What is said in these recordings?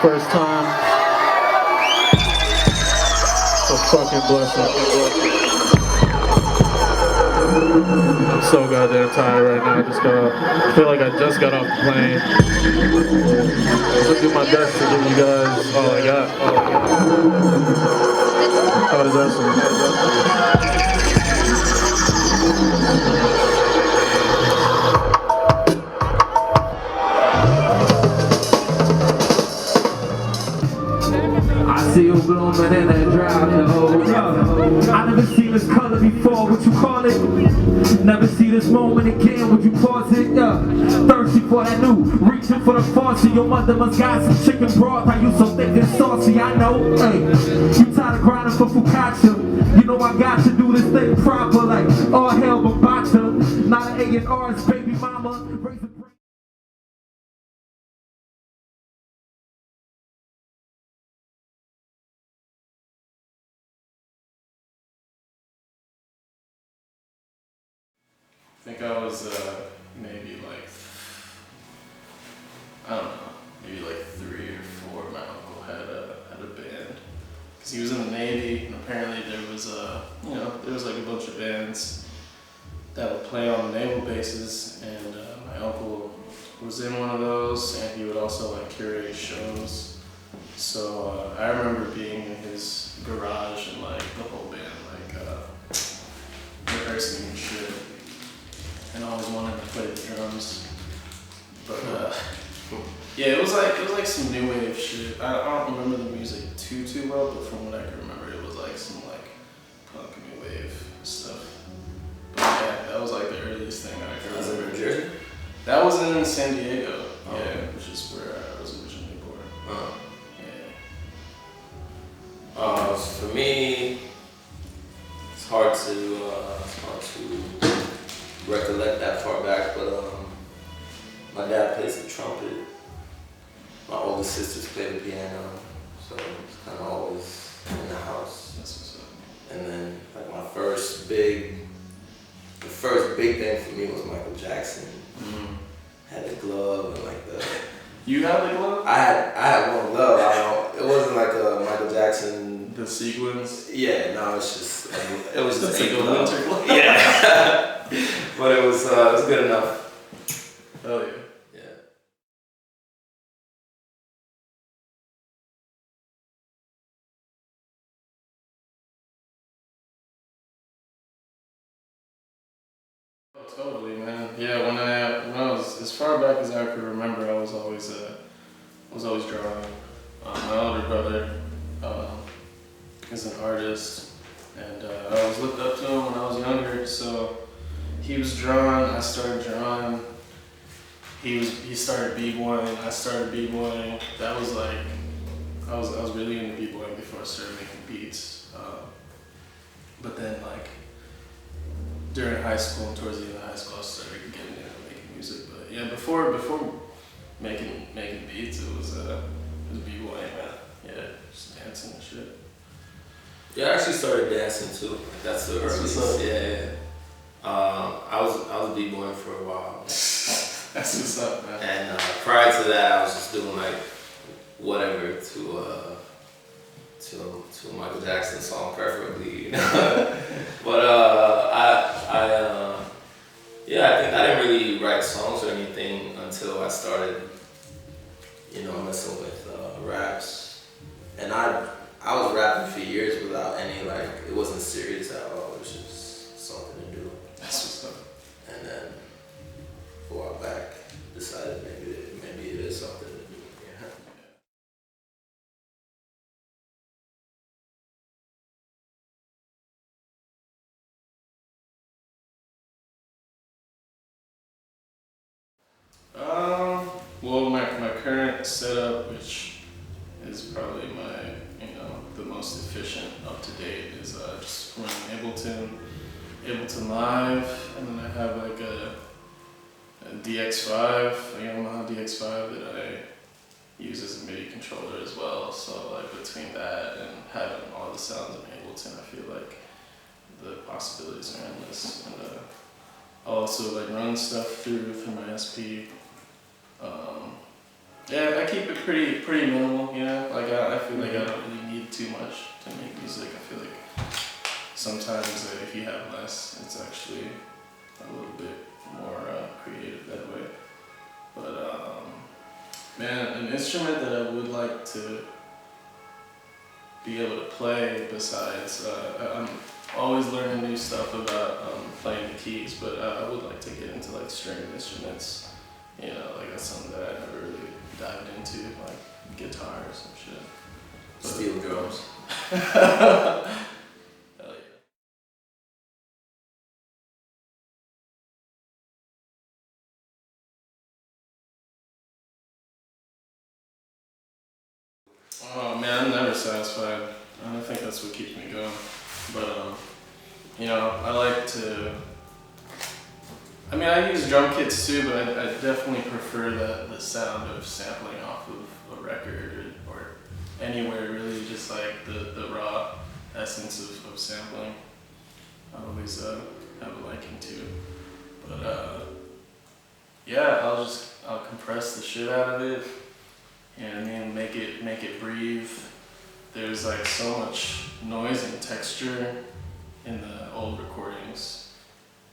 first time. It's a fucking blessing. I'm so goddamn tired right now. I feel like I just got off the plane. I'm gonna do my best to give you guys all I got. How does that sound? I see you blooming in that drive, yo. I never seen this color before, what you call it? Never see this moment again, would you pause it? Thirsty for that new, reaching for the faucet. Your mother must got some chicken broth, how you so thick and saucy, I know. Hey, you tired of grinding for focaccia. You know I got to do this thing proper, like all hell Babata. Not an A&R's baby mama. Raise a I think I was maybe like, I don't know, maybe like 3 or 4. My uncle had a band, because he was in the Navy, and apparently there was like a bunch of bands that would play on the naval bases, and my uncle was in one of those, and he would also like curate shows. So I remember being in his garage and like the whole band like rehearsing and shit. And I always wanted to play the drums, but yeah, it was like some new wave shit. I don't remember the music too well, but from what I can remember, it was like some like punk new wave stuff. But yeah, that was like the earliest thing I can remember. Was it in Jersey? That was in San Diego, yeah, which is where I was originally born. Yeah. For me, it's hard to recollect that far back, but my dad plays the trumpet. My older sisters play the piano, so it's kind of always in the house. That's what's up. And then like the first big thing for me was Michael Jackson. Mm-hmm. Had the glove and like the. You had the glove? I had one glove. I don't. It wasn't like a Michael Jackson. The sequins? Yeah, no, it's just it was just like a glove. winter glove. Yeah. But it was good enough. Oh yeah. Yeah. Oh, totally, man. Yeah, when I was as far back as I could remember, I was always drawing. My older brother is an artist, and I always looked up to him when I was younger. So he was drawing, I started drawing. He started b-boying, I started b-boying. That was like I was really into b-boying before I started making beats. But then like during high school and towards the end of high school, I started getting into making music. But yeah, before making beats, it was b-boying, man. Yeah, just dancing and shit. Yeah, I actually started dancing too. That's the earliest. Yeah. I was b-boying for a while. That's what's up, man. And prior to that, I was just doing like whatever to a Michael Jackson song, preferably. You know? But I think I didn't really write songs or anything until I started, messing with raps. And I was rapping for years without any it wasn't serious at all. It was just something to do. That's what's up. And then a while back, decided maybe it is something to do. Yeah. Well, my current setup, which is probably the most efficient up to date, is just running Ableton Live, and then I have like a DX5, a Yamaha DX5 that I use as a MIDI controller as well. So like between that and having all the sounds in Ableton, I feel like the possibilities are endless. And I'll also like run stuff through my SP. Yeah, I keep it pretty minimal, you know. Like I feel like I don't really need too much to make music. I feel like sometimes if you have less, it's actually a little bit more creative that way. But man, an instrument that I would like to be able to play besides, I'm always learning new stuff about playing the keys, but I would like to get into like stringed instruments. You know, like that's something that I never really dived into, like guitar or some shit. But Steel drums. Hell yeah. Oh man, I'm never satisfied. I don't think that's what keeps me going. But you know, I like to. I mean, I use drum kits too, but I definitely prefer the sound of sampling off of a record or anywhere really, just like the raw essence of sampling. I always have a liking to. But yeah, I'll compress the shit out of it. You know what I mean? Make it breathe. There's like so much noise and texture in the old recordings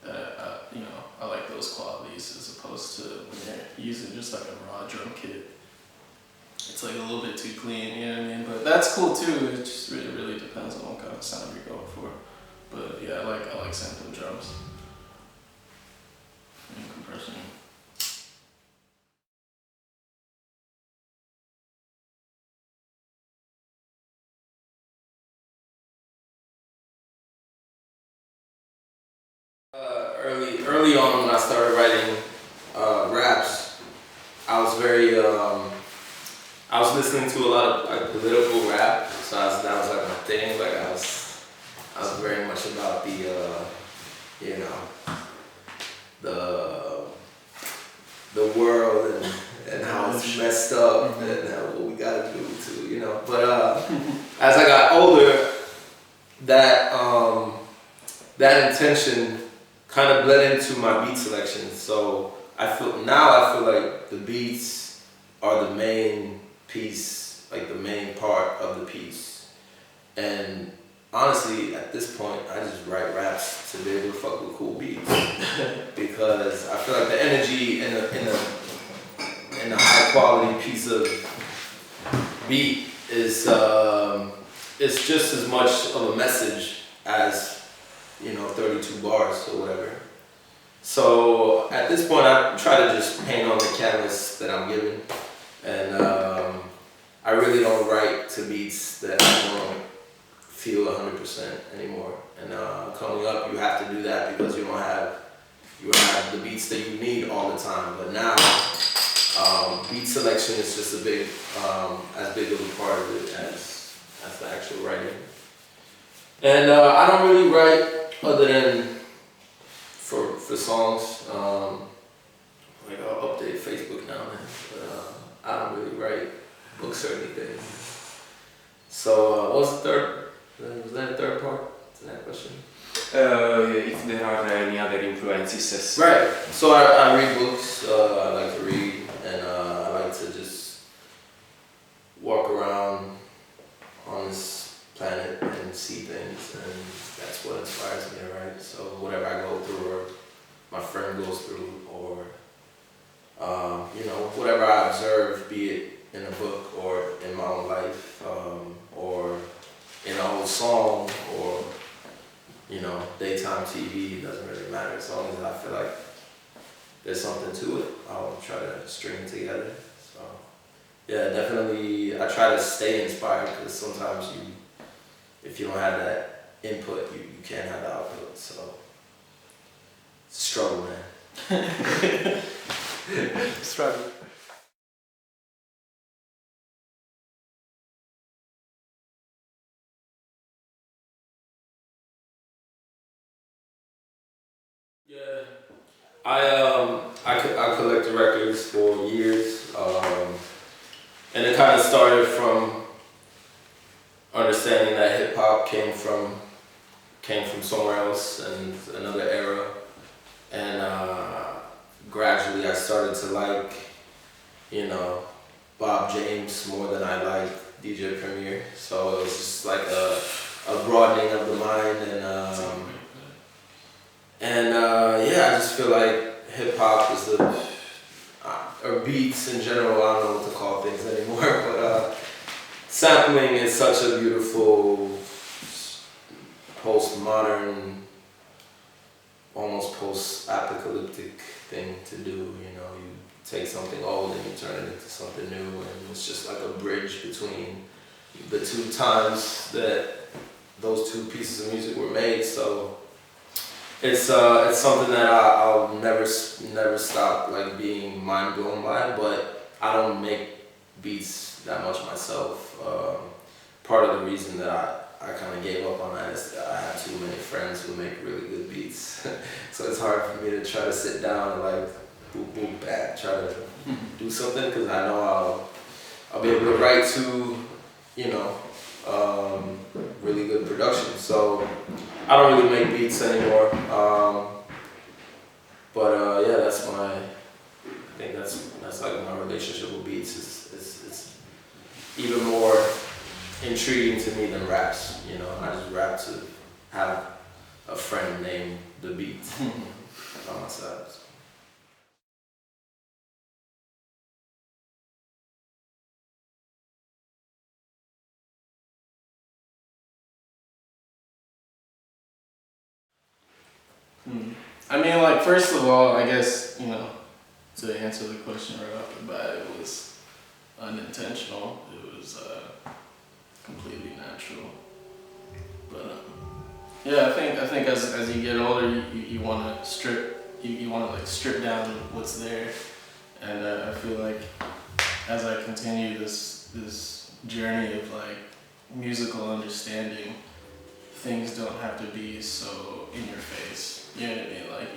that you know, I like those qualities as opposed to when you're using just like a raw drum kit. It's like a little bit too clean, you know what I mean? But that's cool too. It just really depends on what kind of sound you're going for. But yeah, I like sampling drums and compression. Early on when I started writing raps, I was very I was listening to a lot of like political rap, so that was like my thing. Like I was very much about the you know, the world and how it's messed up and what we gotta do to, you know. But as I got older, that intention kind of bled into my beat selection. So I feel like the beats are the main piece, like the main part of the piece. And honestly, at this point, I just write raps to be able to fuck with cool beats because I feel like the energy in a high quality piece of beat is it's just as much of a message as, you know, 32 bars or whatever. So at this point, I try to just paint on the canvas that I'm given, and I really don't write to beats that I don't feel 100% anymore. And coming up, you have to do that because you don't have the beats that you need all the time. But now, beat selection is just as big of a part of it as the actual writing. And I don't really write other than for songs. Like I'll update Facebook now and then, but I don't really write books or anything. So what was the third? Was that the third part to that question? If there are any other influences. Right. So I read books. I like to read, and I like to just walk around on this planet and see things, and that's what inspires me to write. So whatever I go through, or my friend goes through, or you know, whatever I observe, be it in a book or in my own life, or in an old song, or you know, daytime TV, doesn't really matter. As long as I feel like there's something to it, I'll try to string it together. So yeah, definitely I try to stay inspired, because sometimes if you don't have that input, you can't have the output. So it's a struggle, man. Struggle. Yeah, I collected records for years, and it kind of started from understanding that hip hop came from somewhere else and another era, and gradually I started to like, you know, Bob James more than I liked DJ Premier. So it was just like a broadening of the mind, and yeah, I just feel like hip hop is or beats in general. I don't know what to call things anymore, but sampling is such a beautiful postmodern, almost post-apocalyptic thing to do. You know, you take something old and you turn it into something new, and it's just like a bridge between the two times that those two pieces of music were made. So it's something that I'll never stop like being mind blown by. But I don't make beats that much myself. Part of the reason that I kind of gave up on that is that I have too many friends who make really good beats. So it's hard for me to try to sit down and like boop boop bang, try to do something, because I know I'll be able to write to, you know, really good production. So I don't really make beats anymore. But yeah, I think that's like my relationship with beats. It's even more intriguing to me than raps. You know, I just rap to have a friend named The Beat on my side. I mean, like, first of all, I guess, you know, to answer the question right off the bat, it was unintentional. It was completely natural. But yeah, I think as you get older, you want to strip down what's there, and I feel like as I continue this journey of like musical understanding, things don't have to be so in your face. You know what I mean? Like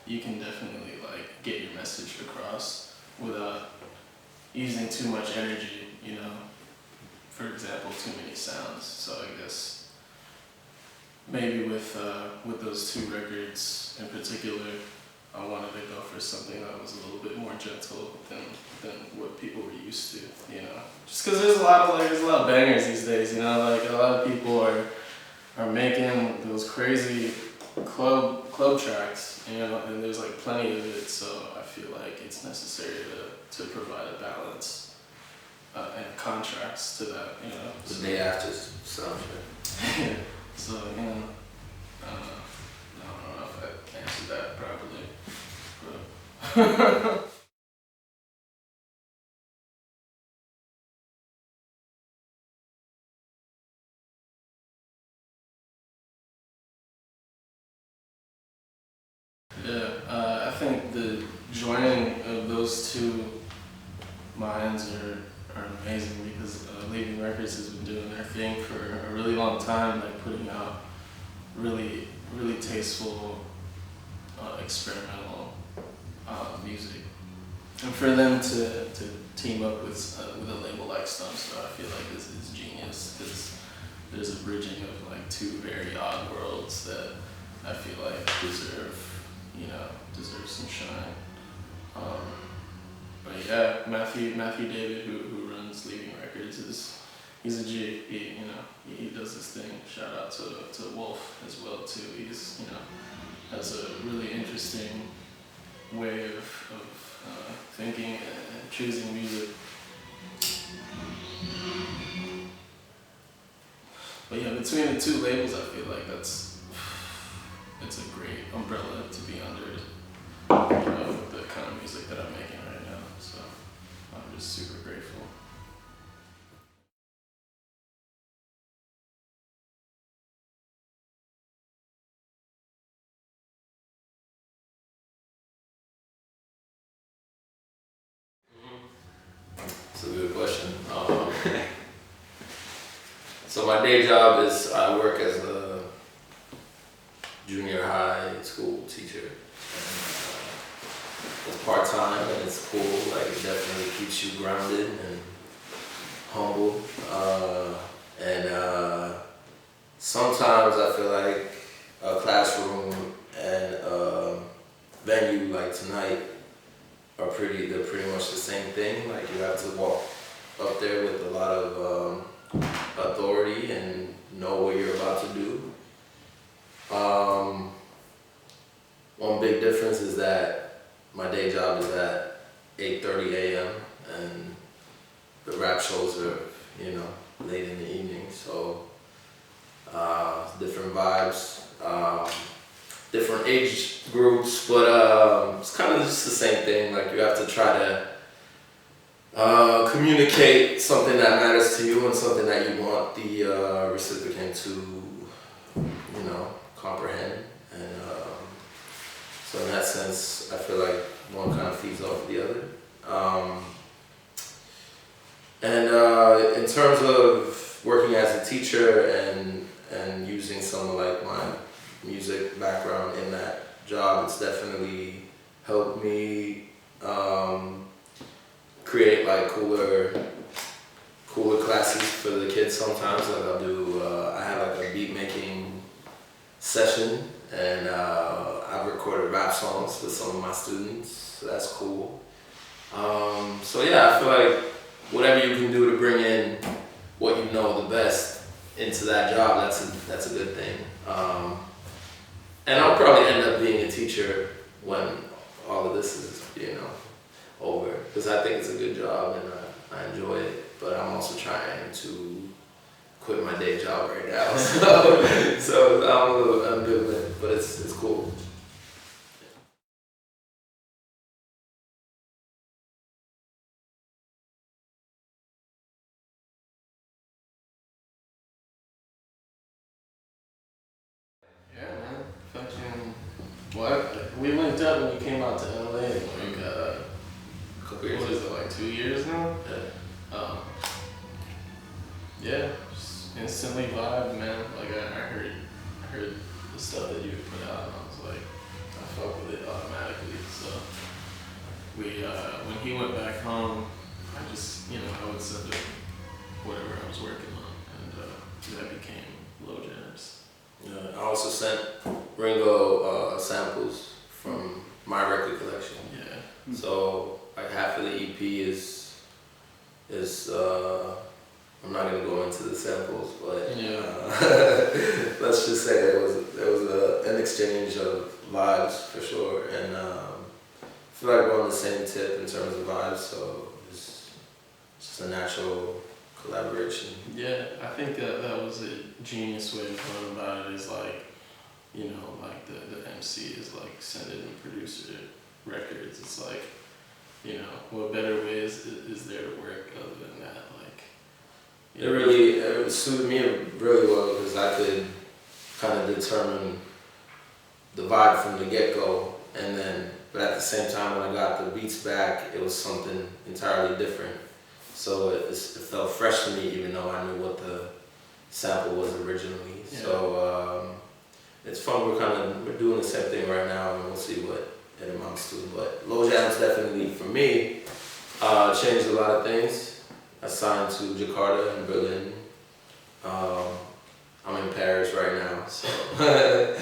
you can definitely like get your message across without using too much energy, you know. For example, too many sounds. So I guess maybe with those two records in particular, I wanted to go for something that was a little bit more gentle than what people were used to, you know. Just because there's a lot of bangers these days, you know. Like a lot of people are making those crazy club tracks, you know, and there's like plenty of it. So I feel like it's necessary to provide a balance and a contrast to that, you know. The day after soundtrack. Yeah. So, you know, I don't know if I answered that properly, but yeah, I think the joining of those two minds are amazing, because Leaving Records has been doing their thing for a really long time, like putting out really, really tasteful, experimental music. And for them to team up with a label like Stumpster, I feel like this is genius, because there's a bridging of like two very odd worlds that I feel like deserve some shine. But yeah, Matthew David, who runs Leaving Records, he's a G. He does his thing. Shout out to Wolf as well too. He's, you know, has a really interesting way of thinking and choosing music. But yeah, between the two labels, I feel like it's a great umbrella to be under, you know, with the kind of music that I'm making right now. So I'm just super grateful. It's a good question. So my day job is I work as a junior high school teacher. It's part-time and it's cool. Like, it definitely keeps you grounded and humble. And sometimes I feel like a classroom and a venue like tonight they're pretty much the same thing. Like you have to walk up there with a lot of authority and know what you're about to do. One big difference is that my day job is at 8:30 a.m. and the rap shows are, late in the evening. So different vibes, different age groups, but it's kind of just the same thing. Like you have to try to communicate something that matters to you and something that you want the recipient to, comprehend. And so in that sense, I feel like one kind of feeds off the other. And in terms of working as a teacher and using some of like my music background in that job, it's definitely helped me create like cooler classes for the kids sometimes. Like I have like a beat making session, and I've recorded rap songs with some of my students, so that's cool. So yeah, I feel like whatever you can do to bring in what you know the best into that job, that's a good thing. And I'll probably end up being a teacher when all of this is, over, because I think it's a good job and I enjoy it. But I'm also trying to quit my day job right now, so I'm a little ambivalent, but it's cool. Yeah, man. We linked up when you came out to LA, like a couple years. What is it, like 2 years now? Yeah. Yeah, just instantly vibe, man. Like I heard the stuff that you put out, and I was like, I fuck with it automatically. So when he went back home, I just, I would send him whatever I was working on, and that became Low Jams. I also sent Ringo samples from my record collection. Yeah. So like half of the EP is I'm not gonna go into the samples, but let's just say there was an exchange of vibes for sure, and I feel like we're on the same tip in terms of vibes, so it's just a natural collaboration. Yeah, I think that was a genius way of going about it. Is like, like the MC is like sending the producer records. It's like, what better way is there to work other than that? Like, It suited me really well because I could kind of determine the vibe from the get-go, but at the same time when I got the beats back, it was something entirely different. So it felt fresh to me, even though I knew what the sample was originally. Yeah. So it's fun. We're doing the same thing right now, and we'll see what it amounts to. But Low Jams definitely, for me, changed a lot of things. I signed to Jakarta and Berlin. I'm in Paris right now, so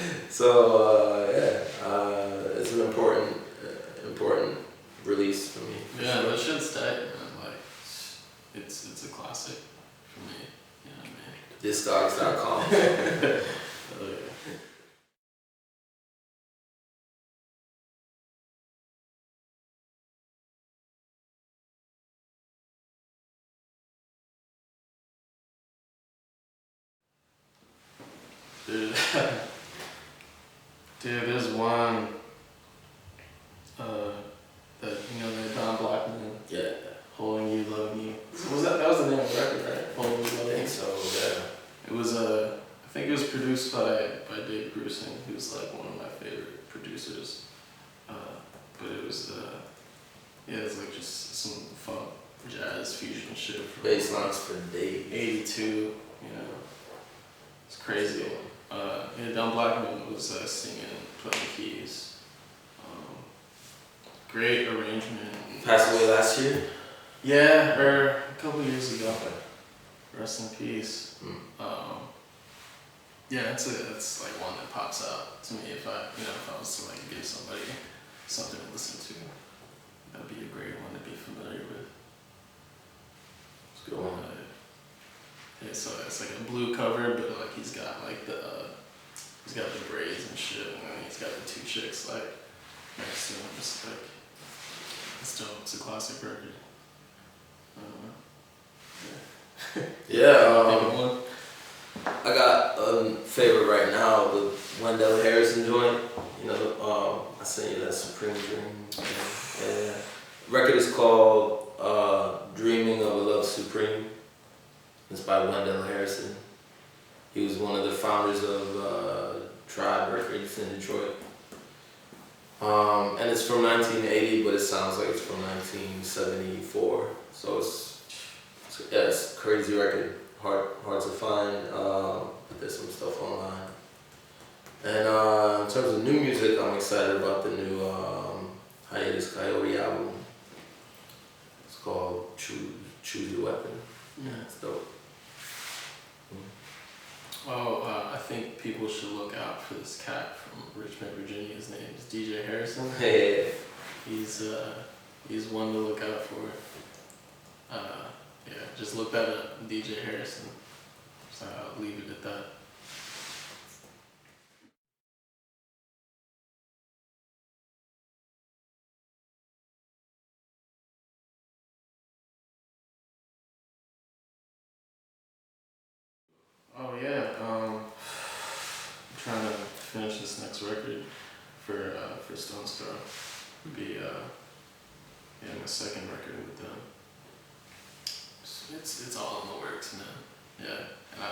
it's an important release for me. Yeah, that shit's tight, man. Like, it's a classic for me. You know what I mean? Discogs.com. Dude, there's one that that Don Blackman. Yeah. Holding You, Love You. So that was the name of the record, right? Holding You, Love You. I think so. Yeah. It was I think it was produced by Dave Grusin, who's like one of my favorite producers. But it was it's like just some funk jazz fusion shit. Bass lines for days. 82, it's crazy. Don Blackman was singing, playing keys. Great arrangement. Passed away last year? Yeah, or a couple years ago. Rest in peace. It's like one that pops out to me if I was to like give somebody something to listen to. that'd be a great one to be familiar with. It's a good one. Yeah, so it's like a blue cover, but like he's got the braids and shit, and then he's got the two chicks like next to him. Just like it's dope. It's a classic record. Yeah. Favorite one? I got a favorite right now, the Wendell Harrison joint. You know, I sent you that Supreme Dream. Yeah. Record is called Dreaming of a Love Supreme. It's by Wendell Harrison. He was one of the founders of Tribe Records in Detroit. And it's from 1980, but it sounds like it's from 1974. So it's a crazy record. Hard to find. There's some stuff online. And in terms of new music, I'm excited about the new Hiatus Coyote album. It's called Choose Your Weapon. Yeah, it's dope. Oh, I think people should look out for this cat from Richmond, Virginia. His name is DJ Harrison. Hey. He's one to look out for. Yeah, just look that up, DJ Harrison. So I'll leave it at that. Oh yeah, I'm trying to finish this next record for Stone's Throw. Be my second record with them. It's all in the works, man. Yeah, and I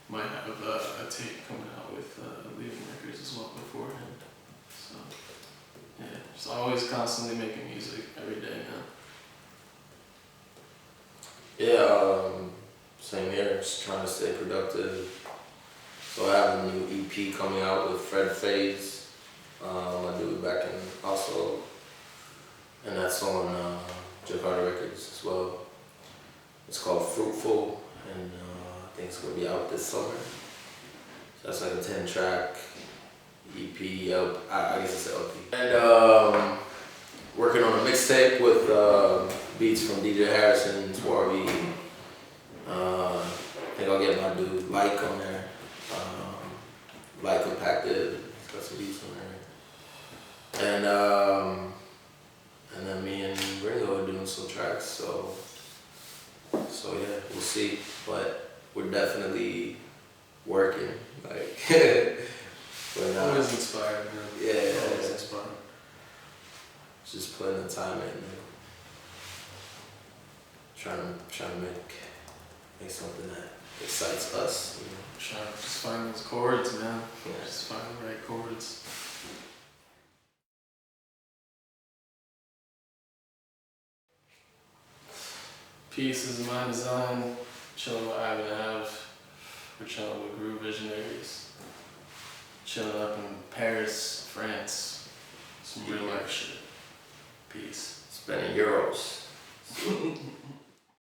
might have a tape coming out with Leaving Records as well beforehand. So yeah, just always constantly making music every day, man. Yeah, same here, just trying to stay productive. So I have a new EP coming out with Fred Fades. I do it back in Oslo. And that's on Jakarta Records as well. It's called Fruitful, and I think it's going to be out this summer. So that's like a 10-track EP, I guess it's an LP. And working on a mixtape with beats from DJ Harrison, Swarby. I think I'll get my dude Like on there. Like Compacted, he's got some beats on there. And then me and Ringo are doing some tracks, so yeah, we'll see. But we're definitely working, like, we're not. Always inspired, man. Yeah, Always inspired. Just putting the time in, trying to make something that excites us, you know. Trying to just find those chords, man. Yeah. Just find the right chords. Peace is my design. Chilling with Ivan Ave. We're chilling with Groovisionaries. Chilling up in Paris, France. Some real life shit. Peace. Spending euros.